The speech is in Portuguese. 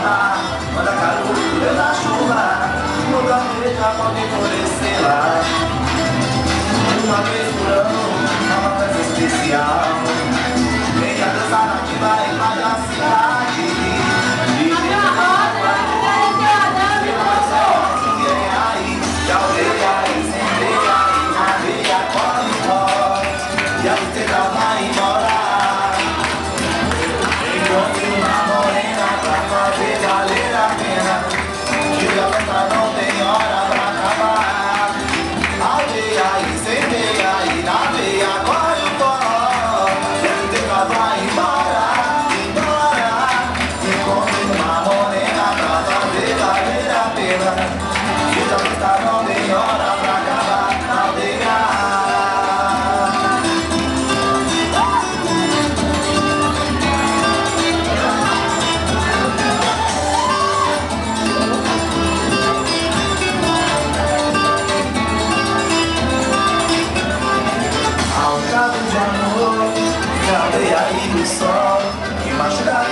tornar. Manda calor, eu da chuva, o planeta pode florescer lá. Uma vez por ano, uma festa especial. Venha dançar aqui, vai invadir a cidade. E deixa a roda, já olhei aí, sentei aí, na veia, corre, corre. E a estrela vai embora. Encontre uma morena pra fazer valer a pena. Que a festa não tem hora pra acabar. Aldeia aí, sentei aí, na veia, corre, corre. E a estrela vai embora, embora. Encontre uma morena pra fazer valer a pena. Que a festa não tem hora pra acabar. Aldeia. Ao cabo de amor, cadê aí o sol que machuca